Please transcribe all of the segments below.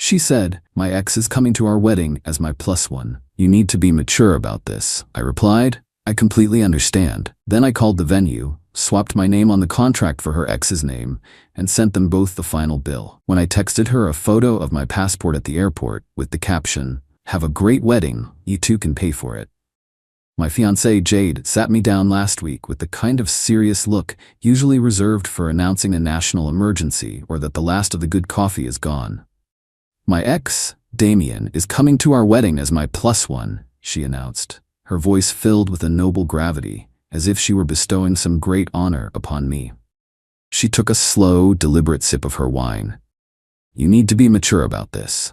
She said, "My ex is coming to our wedding as my plus one. You need to be mature about this." I replied, "I completely understand." Then I called the venue, swapped my name on the contract for her ex's name, and sent them both the final bill. When I texted her a photo of my passport at the airport with the caption, "Have a great wedding, you two can pay for it." My fiancée Jade sat me down last week with the kind of serious look usually reserved for announcing a national emergency or that the last of the good coffee is gone. "My ex, Damien, is coming to our wedding as my plus one," she announced, her voice filled with a noble gravity, as if she were bestowing some great honor upon me. She took a slow, deliberate sip of her wine. "You need to be mature about this."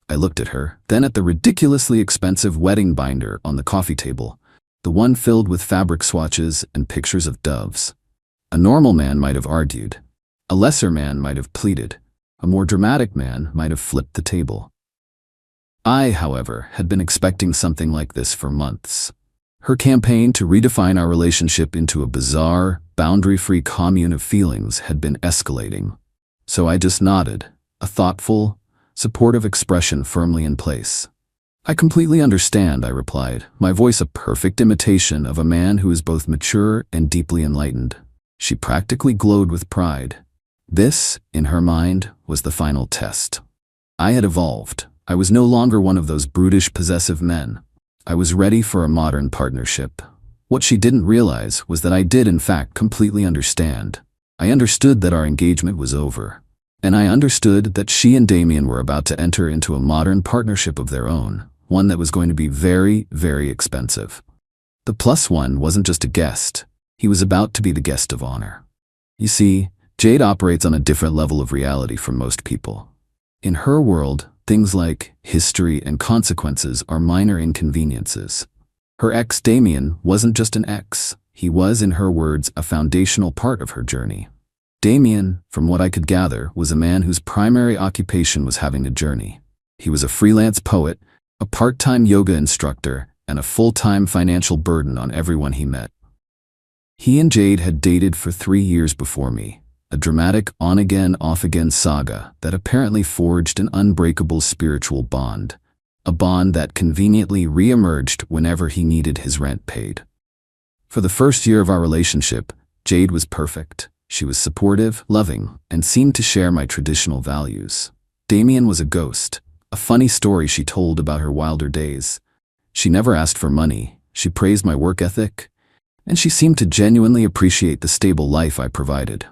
I looked at her, then at the ridiculously expensive wedding binder on the coffee table, the one filled with fabric swatches and pictures of doves. A normal man might have argued. A lesser man might have pleaded. A more dramatic man might have flipped the table. I, however, had been expecting something like this for months. Her campaign to redefine our relationship into a bizarre, boundary-free commune of feelings had been escalating. So I just nodded, a thoughtful, supportive expression firmly in place. "I completely understand," I replied, my voice a perfect imitation of a man who is both mature and deeply enlightened. She practically glowed with pride. This, in her mind, was the final test. I had evolved. I was no longer one of those brutish, possessive men. I was ready for a modern partnership. What she didn't realize was that I did, in fact, completely understand. I understood that our engagement was over. And I understood that she and Damien were about to enter into a modern partnership of their own, one that was going to be very, very expensive. The plus one wasn't just a guest. He was about to be the guest of honor. You see, Jade operates on a different level of reality from most people. In her world, things like history and consequences are minor inconveniences. Her ex Damien wasn't just an ex. He was, in her words, a foundational part of her journey. Damien, from what I could gather, was a man whose primary occupation was having a journey. He was a freelance poet, a part-time yoga instructor, and a full-time financial burden on everyone he met. He and Jade had dated for 3 years before me, a dramatic on-again, off-again saga that apparently forged an unbreakable spiritual bond, a bond that conveniently re-emerged whenever he needed his rent paid. For the first year of our relationship, Jade was perfect. She was supportive, loving, and seemed to share my traditional values. Damien was a ghost, a funny story she told about her wilder days. She never asked for money, she praised my work ethic, and she seemed to genuinely appreciate the stable life I provided.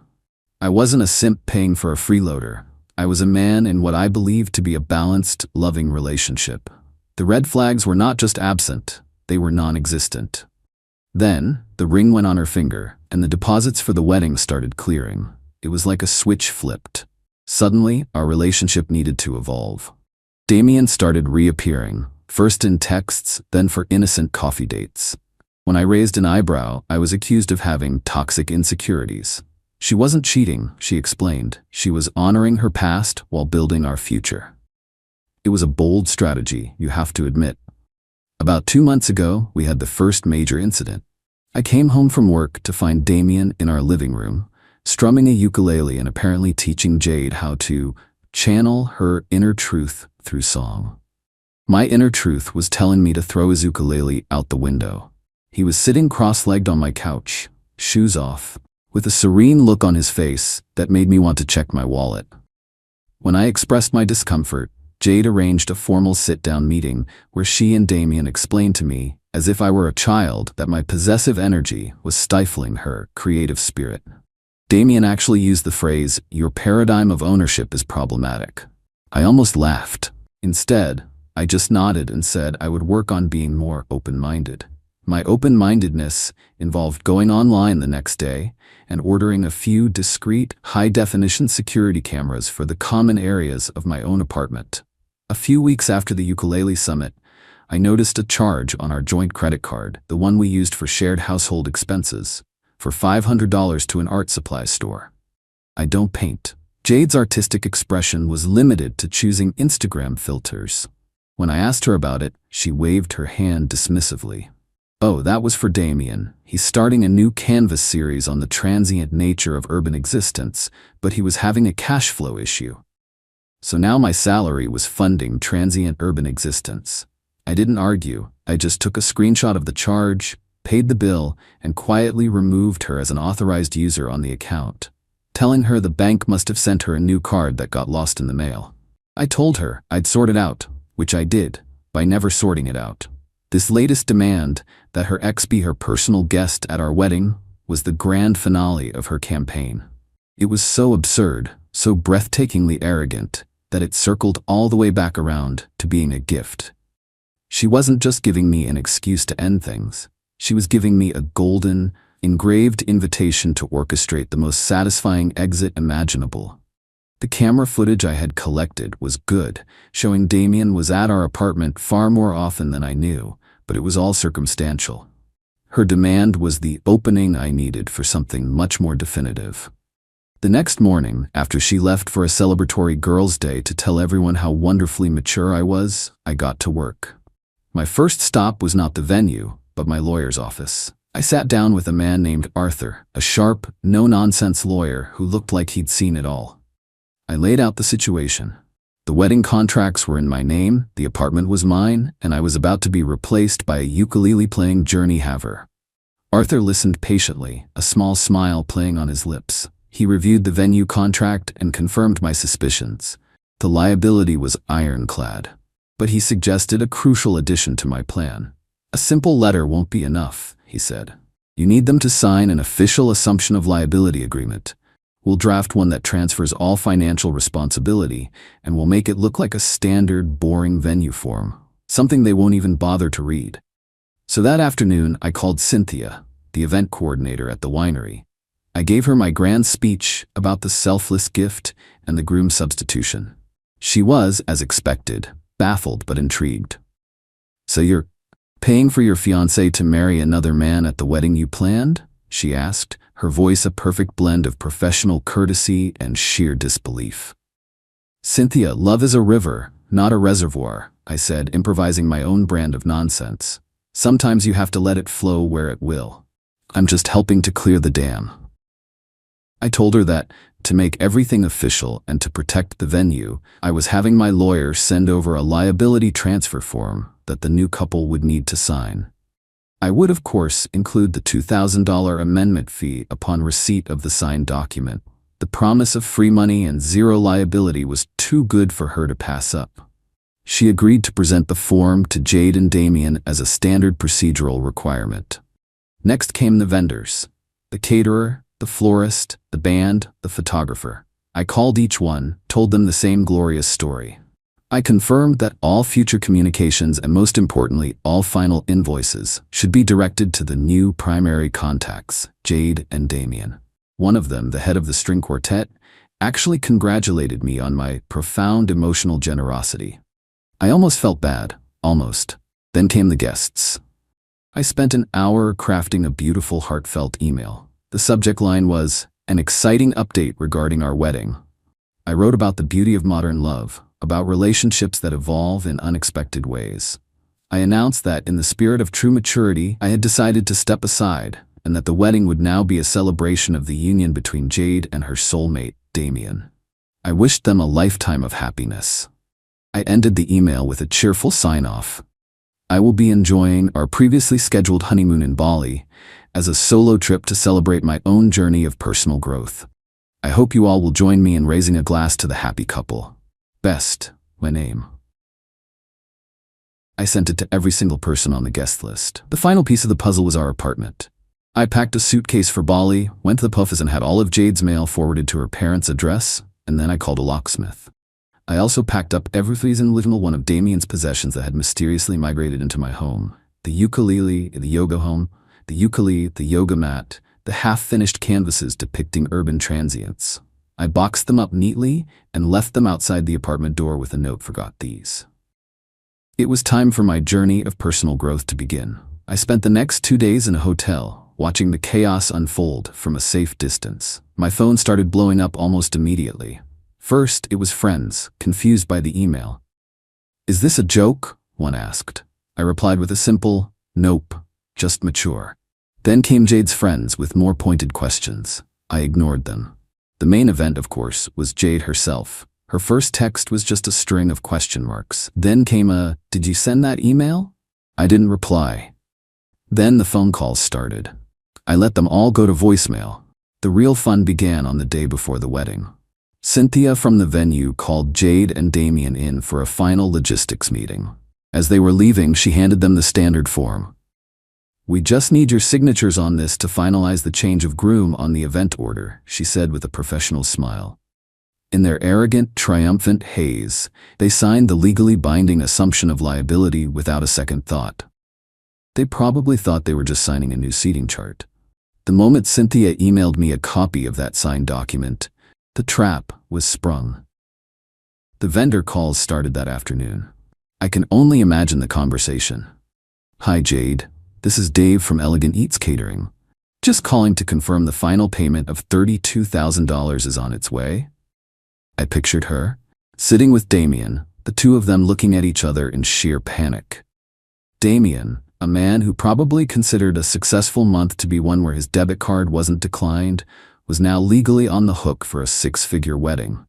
I wasn't a simp paying for a freeloader. I was a man in what I believed to be a balanced, loving relationship. The red flags were not just absent, they were non-existent. Then, the ring went on her finger, and the deposits for the wedding started clearing. It was like a switch flipped. Suddenly, our relationship needed to evolve. Damien started reappearing, first in texts, then for innocent coffee dates. When I raised an eyebrow, I was accused of having toxic insecurities. She wasn't cheating, she explained. She was honoring her past while building our future. It was a bold strategy, you have to admit. About 2 months ago, we had the first major incident. I came home from work to find Damien in our living room, strumming a ukulele and apparently teaching Jade how to channel her inner truth through song. My inner truth was telling me to throw his ukulele out the window. He was sitting cross-legged on my couch, shoes off, with a serene look on his face that made me want to check my wallet. When I expressed my discomfort, Jade arranged a formal sit-down meeting where she and Damien explained to me, as if I were a child, that my possessive energy was stifling her creative spirit. Damien actually used the phrase, "Your paradigm of ownership is problematic." I almost laughed. Instead, I just nodded and said I would work on being more open-minded. My open-mindedness involved going online the next day and ordering a few discreet, high-definition security cameras for the common areas of my own apartment. A few weeks after the ukulele summit, I noticed a charge on our joint credit card, the one we used for shared household expenses, for $500 to an art supply store. I don't paint. Jade's artistic expression was limited to choosing Instagram filters. When I asked her about it, she waved her hand dismissively. Oh, that was for Damien. He's starting a new Canvas series on the transient nature of urban existence, but he was having a cash flow issue. So now my salary was funding transient urban existence. I didn't argue. I just took a screenshot of the charge, paid the bill, and quietly removed her as an authorized user on the account, telling her the bank must have sent her a new card that got lost in the mail. I told her I'd sort it out, which I did, by never sorting it out. This latest demand, that her ex be her personal guest at our wedding, was the grand finale of her campaign. It was so absurd, so breathtakingly arrogant, that it circled all the way back around to being a gift. She wasn't just giving me an excuse to end things. She was giving me a golden, engraved invitation to orchestrate the most satisfying exit imaginable. The camera footage I had collected was good, showing Damien was at our apartment far more often than I knew, but it was all circumstantial. Her demand was the opening I needed for something much more definitive. The next morning, after she left for a celebratory girls' day to tell everyone how wonderfully mature I was, I got to work. My first stop was not the venue, but my lawyer's office. I sat down with a man named Arthur, a sharp, no-nonsense lawyer who looked like he'd seen it all. I laid out the situation. The wedding contracts were in my name, the apartment was mine, and I was about to be replaced by a ukulele-playing journey haver. Arthur listened patiently, a small smile playing on his lips. He reviewed the venue contract and confirmed my suspicions. The liability was ironclad. But he suggested a crucial addition to my plan. A simple letter won't be enough, he said. You need them to sign an official assumption of liability agreement. We'll draft one that transfers all financial responsibility, and we'll make it look like a standard, boring venue form, something they won't even bother to read. So that afternoon, I called Cynthia, the event coordinator at the winery. I gave her my grand speech about the selfless gift and the groom substitution. She was, as expected, baffled but intrigued. So you're paying for your fiancé to marry another man at the wedding you planned? She asked, her voice a perfect blend of professional courtesy and sheer disbelief. Cynthia, love is a river, not a reservoir, I said, improvising my own brand of nonsense. Sometimes you have to let it flow where it will. I'm just helping to clear the dam. I told her that, to make everything official and to protect the venue, I was having my lawyer send over a liability transfer form that the new couple would need to sign. I would, of course, include the $2,000 amendment fee upon receipt of the signed document. The promise of free money and zero liability was too good for her to pass up. She agreed to present the form to Jade and Damien as a standard procedural requirement. Next came the vendors, the caterer, the florist, the band, the photographer. I called each one, told them the same glorious story. I confirmed that all future communications and most importantly, all final invoices should be directed to the new primary contacts, Jade and Damien. One of them, the head of the string quartet, actually congratulated me on my profound emotional generosity. I almost felt bad, almost. Then came the guests. I spent an hour crafting a beautiful, heartfelt email. The subject line was, an exciting update regarding our wedding. I wrote about the beauty of modern love, about relationships that evolve in unexpected ways. I announced that, in the spirit of true maturity, I had decided to step aside, and that the wedding would now be a celebration of the union between Jade and her soulmate, Damien. I wished them a lifetime of happiness. I ended the email with a cheerful sign-off. I will be enjoying our previously scheduled honeymoon in Bali as a solo trip to celebrate my own journey of personal growth. I hope you all will join me in raising a glass to the happy couple. Best, my name. I sent it to every single person on the guest list. The final piece of the puzzle was our apartment. I packed a suitcase for Bali, went to the office and had all of Jade's mail forwarded to her parents' address, and then I called a locksmith. I also packed up every little one of Damien's possessions that had mysteriously migrated into my home. The ukulele, the yoga home, the ukulele, the yoga mat, the half-finished canvases depicting urban transients. I boxed them up neatly and left them outside the apartment door with a note, forgot these. It was time for my journey of personal growth to begin. I spent the next 2 days in a hotel, watching the chaos unfold from a safe distance. My phone started blowing up almost immediately. First, it was friends, confused by the email. "Is this a joke?" one asked. I replied with a simple, "Nope, just mature." Then came Jade's friends with more pointed questions. I ignored them. The main event, of course, was Jade herself. Her first text was just a string of question marks. Then came a, "Did you send that email?" I didn't reply. Then the phone calls started. I let them all go to voicemail. The real fun began on the day before the wedding. Cynthia from the venue called Jade and Damien in for a final logistics meeting. As they were leaving, she handed them the standard form. "We just need your signatures on this to finalize the change of groom on the event order," she said with a professional smile. In their arrogant, triumphant haze, they signed the legally binding assumption of liability without a second thought. They probably thought they were just signing a new seating chart. The moment Cynthia emailed me a copy of that signed document, the trap was sprung. The vendor calls started that afternoon. I can only imagine the conversation. "Hi Jade, this is Dave from Elegant Eats Catering. Just calling to confirm the final payment of $32,000 is on its way." I pictured her, sitting with Damien, the two of them looking at each other in sheer panic. Damien, a man who probably considered a successful month to be one where his debit card wasn't declined, was now legally on the hook for a six-figure wedding.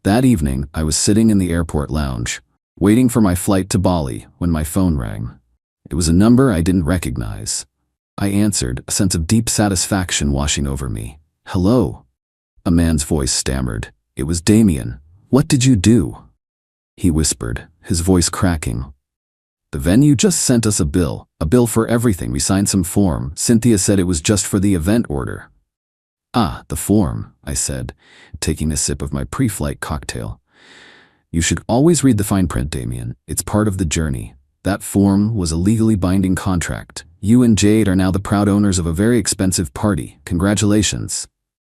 That evening, I was sitting in the airport lounge, waiting for my flight to Bali, when my phone rang. It was a number I didn't recognize. I answered, a sense of deep satisfaction washing over me. "Hello." A man's voice stammered. It was Damien. "What did you do?" He whispered, his voice cracking. "The venue just sent us a bill for everything. We signed some form. Cynthia said it was just for the event order." "Ah, the form," I said, taking a sip of my pre-flight cocktail. "You should always read the fine print, Damien. It's part of the journey. That form was a legally binding contract. You and Jade are now the proud owners of a very expensive party. Congratulations.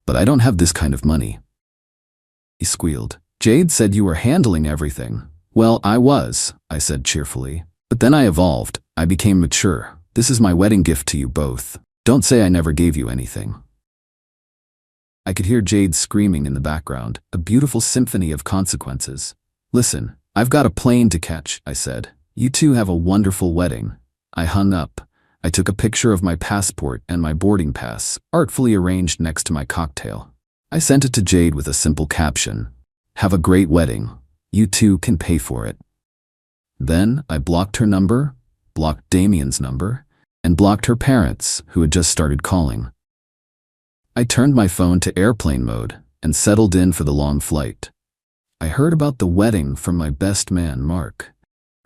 But I don't have this kind of money." He squealed. "Jade said you were handling everything." "Well, I was," I said cheerfully. "But then I evolved. I became mature. This is my wedding gift to you both. Don't say I never gave you anything." I could hear Jade screaming in the background, a beautiful symphony of consequences. "Listen, I've got a plane to catch," I said. "You two have a wonderful wedding." I hung up. I took a picture of my passport and my boarding pass, artfully arranged next to my cocktail. I sent it to Jade with a simple caption: "Have a great wedding. You two can pay for it." Then I blocked her number, blocked Damien's number, and blocked her parents, who had just started calling. I turned my phone to airplane mode and settled in for the long flight. I heard about the wedding from my best man, Mark,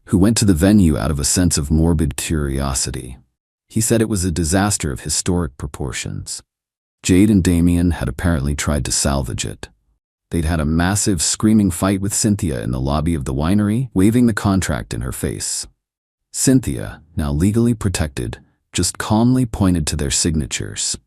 who went to the venue out of a sense of morbid curiosity. He said it was a disaster of historic proportions. Jade and Damien had apparently tried to salvage it. They'd had a massive screaming fight with Cynthia in the lobby of the winery, waving the contract in her face. Cynthia, now legally protected, just calmly pointed to their signatures.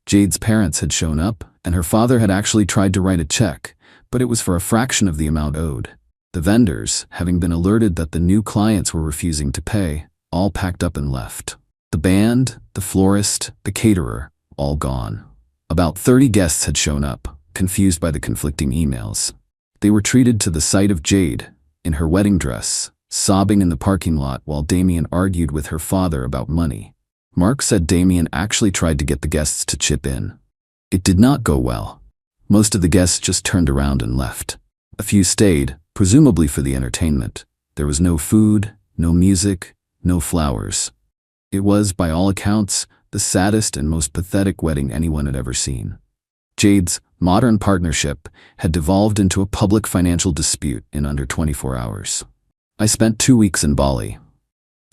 Jade's parents had shown up, and her father had actually tried to write a check, but it was for a fraction of the amount owed. The vendors, having been alerted that the new clients were refusing to pay, all packed up and left. The band, the florist, the caterer, all gone. About 30 guests had shown up, confused by the conflicting emails. They were treated to the sight of Jade, in her wedding dress, sobbing in the parking lot while Damien argued with her father about money. Mark said Damien actually tried to get the guests to chip in. It did not go well. Most of the guests just turned around and left. A few stayed, presumably for the entertainment. There was no food, no music, no flowers. It was, by all accounts, the saddest and most pathetic wedding anyone had ever seen. Jade's modern partnership had devolved into a public financial dispute in under 24 hours. I spent 2 weeks in Bali.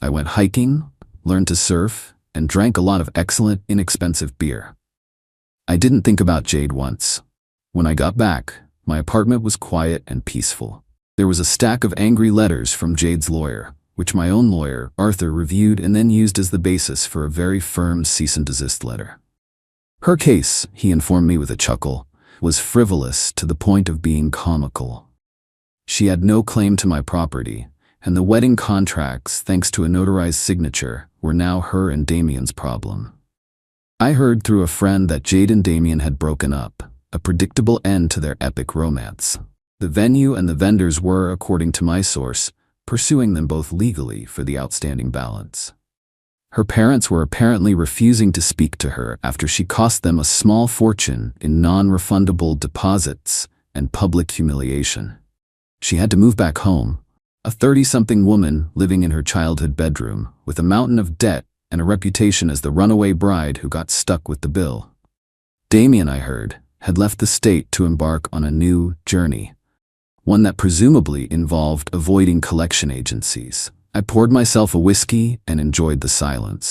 I went hiking, learned to surf, and drank a lot of excellent, inexpensive beer. I didn't think about Jade once. When I got back, my apartment was quiet and peaceful. There was a stack of angry letters from Jade's lawyer, which my own lawyer, Arthur, reviewed and then used as the basis for a very firm cease and desist letter. Her case, he informed me with a chuckle, was frivolous to the point of being comical. She had no claim to my property, and the wedding contracts, thanks to a notarized signature, were now her and Damien's problem. I heard through a friend that Jade and Damien had broken up, a predictable end to their epic romance. The venue and the vendors were, according to my source, pursuing them both legally for the outstanding balance. Her parents were apparently refusing to speak to her after she cost them a small fortune in non-refundable deposits and public humiliation. She had to move back home, a 30-something woman living in her childhood bedroom, with a mountain of debt and a reputation as the runaway bride who got stuck with the bill. Damien, I heard, had left the state to embark on a new journey, one that presumably involved avoiding collection agencies. I poured myself a whiskey and enjoyed the silence,